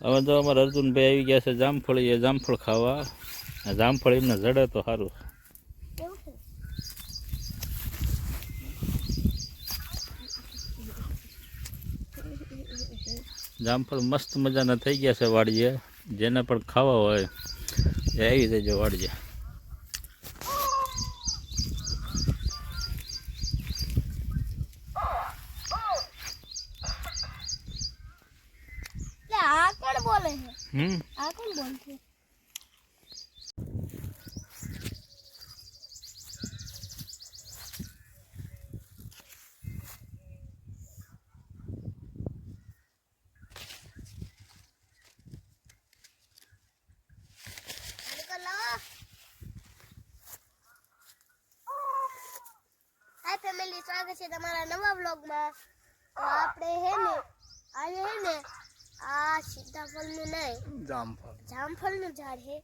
હવે તો અમારા અર્જુનભાઈ આવી ગયા છે જામફળી, જામફળ ખાવા. જામફળ એમને જડે તો સારું. જામફળ મસ્ત મજાના થઈ ગયા છે વાડીએ. જેને પણ ખાવા હોય એ આવી જજો વાડીએ. હાય ફેમિલી, સ્વાગત છે તમારા નવા વ્લોગમાં. તો આપણે હે ને આજે હે ને આ સીતાફળનું નહીં, જામફળનું ઝાડ છે.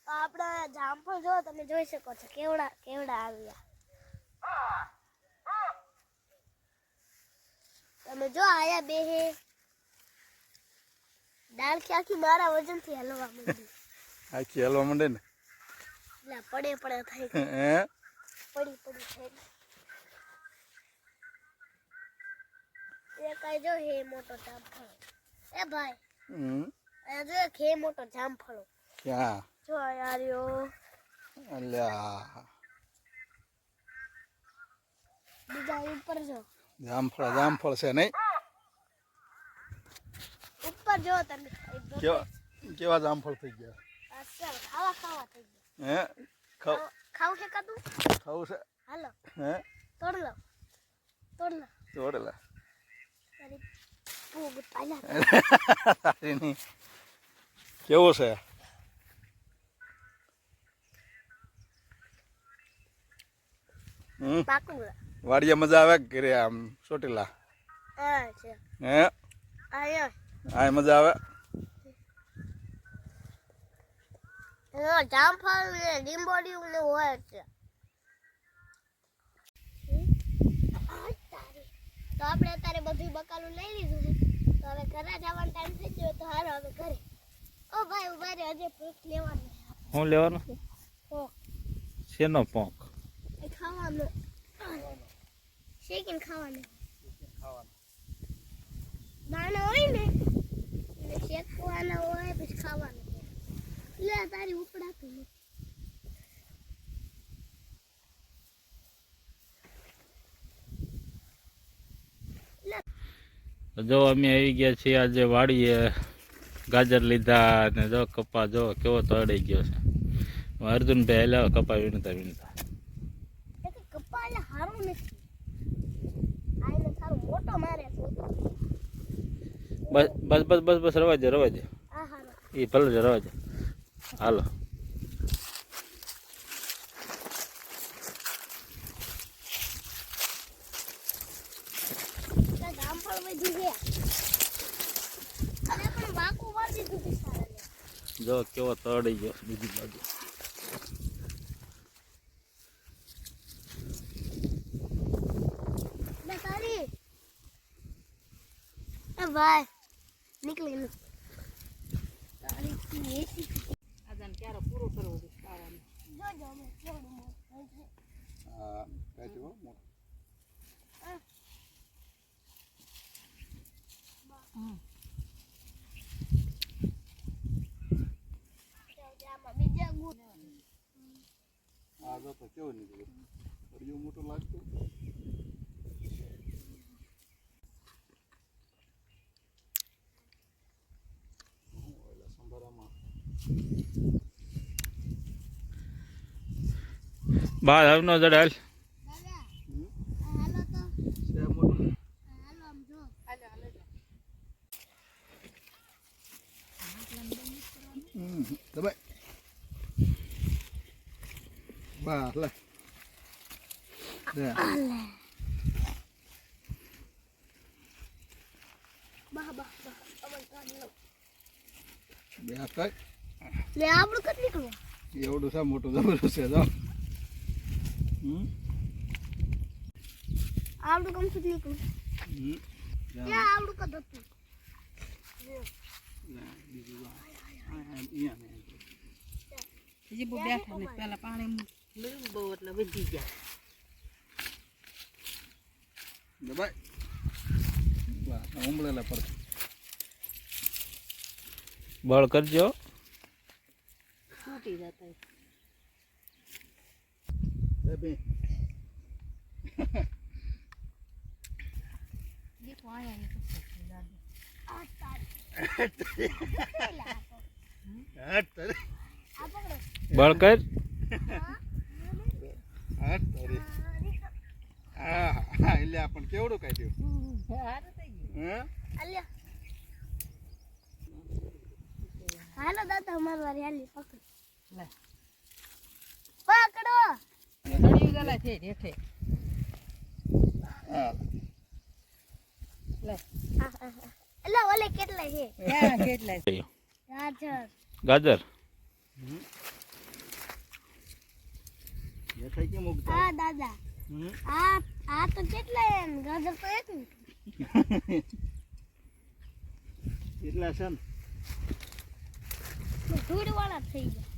તો આપણા જામફળ જો તમે જોઈ શકો છો કેવડા કેવડા આવ્યા. તમે જો આયા બે હે ડાળખી આખી મારા વજનથી હલવા માંડી. આખી હલવા માંડે ને એટલે પડે પડે થઈ પડી પડી થઈ. એ કઈ જો હે મોટો જામફળ. એ ભાઈ આ જો હે મોટો જામફળ. ક્યાં જો યારિયો અલ્યા બીજા ઉપર જો જામફળ છે નહીં. ઉપર જો તમે કેવા જામફળ થઈ ગયા. અસલ ખાવા થઈ ગયા. હે ખાવ છે કદું ખાવું છે. હાલો હે તોડ લો તોડેલા તારી ભૂગ પાલા કેવો છે. પાકું વાડીએ મજા આવે ઘરે આમ ચોટીલા. હા છે હે આયો આ મજા આવે. જામફળ ને લીંબોડી ને હોય છે. તો આપણે અત્યારે બધું બકાલું લઈ લીધું છે. તો હવે ઘરે જવાનો ટાઈમ થઈ ગયો. તો હાલો હવે ઘરે. ઓ ભાઈ ઉભા રે, હજે પોંક લેવાનું. શું લેવાનું? પોંક. શેનો પોંક? એ ખાવાનું. શેકીને ખાવાનું. દાણા હોય ને એને શેકવાના હોય પછી ખાવાનું. લે તારી ઉપડાતું નથી. જો અમે આવી ગયા છીએ આજે વાડીએ. ગાજર લીધા ને જો કપા જો કેવો તળી ગયો છે. અર્જુનભાઈ હાલ્યા કપા વીણતા. કપા એટલે હારું નથી. આઈને સારું મોટો મારે છે. બસ રવા દે આ હારો એ ભલે જ રવા દે. હાલો જામફળ બધું છે. અને પણ બાકુ વાળી દીધું સારા. જો કેવો તળી ગયો બીજી બાજુ. ભાઈ નીકળી નથી. તારી એસી આદન ક્યારે પૂરો કરવો છે ખાવાનું. જો મે કેવડું મોટું છે. હા કાઈ જો મોટું. બીજા ગુડ. આ જો તો કેવું નીકળ્યું. ફળિયું મોટું લાગતું. બહાર આવનો જડે હાલ. હાલો તો છે મોટું. હાલો આમ જો. દબાઈ બા લે દે બા અમન કાઢ લો. બે કઈ લે આપણું કટ નીકળો. એવડું છે મોટું જબરદસ્ત છે. જો આપણું કમ સુધી નીકળું. ત્યાં આપણું કદ હતું. બીજું અહીંયા ને હજી બહુ બેઠા ને પેલા પાણી લયું બહુ એટલે વધી ગયા. દબાઈ બસ ઉંબળેલા પર બળ કરજો. તૂટી જતા બે દેખો આયા ને આ તારી હટ તારે આ પકડો બળ કર. હટ તારે હા હા એટલે પણ કેવડું કાઢ્યું સારું થઈ ગયું. હે અલ્યા હાલો દાદા અમાર વારી હાલી પકડ લે પકડો ઘડી ગયેલા છે રેઠે. હા લે એટલે ઓલે કેટલા છે ક્યાં કેટલા છે? ગાજર ગાજર એ થઈ કેમ ઉગતા હા દાદા આ આ તો કેટલા એમ ગાજર તો એક ને એટલા છે ને ધૂળ વાળા થઈ ગયા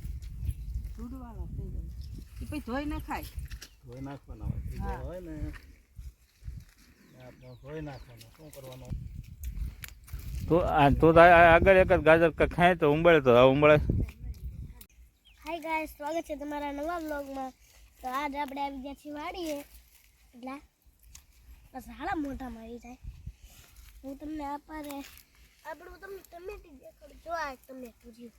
ધૂળવાળા થઈ જાય. એ પછી ધોઈ ન ખાય. ધોઈ નાખવાના હોય હા. હોય ને આપણે ધોઈ નાખવાના શું કરવાનું તું તો આગળ એક જ ગાજર ખાય તો ઉંબળે તો ઉંબળે. હાય ગાઈસ સ્વાગત છે તમારા નવા વ્લોગમાં. તો આજ આપણે આવી ગયા છીએ વાડીએ એટલે બસ હાલા મોઢા મારી જાય. હું તમને આપારે આપણું તમને ટમેટી દેખાડું. જો આ ટમેટું રહ્યું.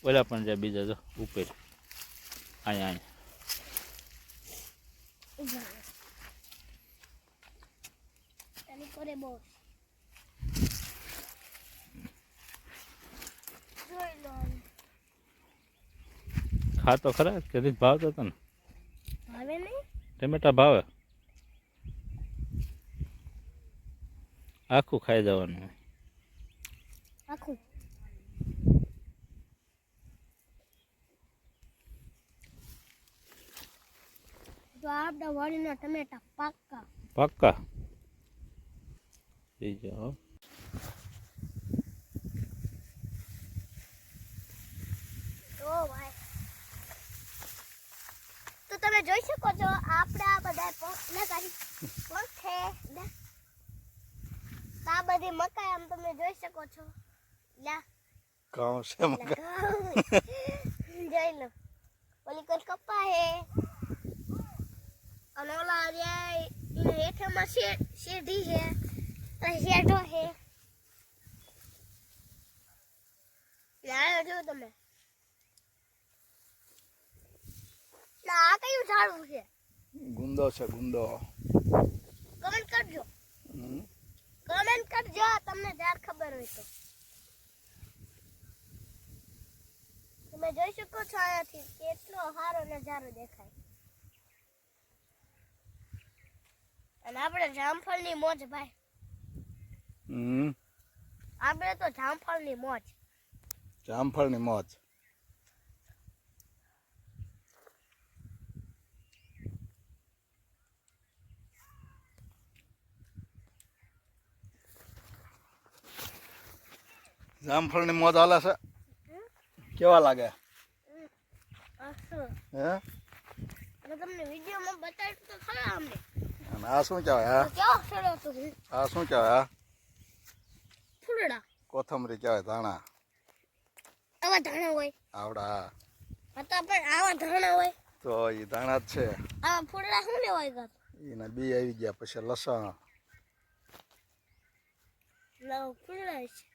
ઓલા પણ જાય બીજા જો ઉપર અહીંયા ઉભા રહો. ચાલી કરે બહુ જોઈ લો ખા તો ખરા કદી ભાવતો હતો ને ભાવે નહીં ટમેટા ભાવે આખું ખાઈ જવાનું. આખું તો આપણા વાડીના ટમેટા પાક્કા પાક્કા થઈ જાઓ. તો ભાઈ તો તમે જોઈ શકો છો આપણા બધા પંખે આ બધી મકાઈ આમ તમે જોઈ શકો છો. લા કામ છે જોઈ લો ઓલી કોઈ કપ્પા હે અને ઓલા એને હેઠામાં શેઢી હે અને શેઢો હે. લા જો તમે આ કયું ઝાડવું છે ગુંદો છે ગુંદો કમેન્ટ કરજો. કમેન્ટ કરજો તમને ઝાડ ખબર હોય તો. તમે જોઈ શકો છો અહીંયાથી કેટલો સારો નજારો દેખાય. અને આપણે જામફળની મોજ ભાઈ. આપણે તો જામફળની મોજ. જામફળની મોજ જામફળની મોજ હાલે છે કેવા લાગે અસર હે અને તમને વિડીયોમાં બતાવ્યું તો ખરા અમને. અને આ શું કહેવાય તો કેવો સરસ હતું. આ શું કહેવાય ફૂલડા કોથમરી કહેવાય ધાણા આવા ધાણા હોય આવડા હતા પણ આવા ધાણા હોય તો એ ધાણા જ છે આવા ફૂલડા શું લેવાય ગયો એના બી આવી ગયા પછી લસણ લાવ ફૂલડા છે.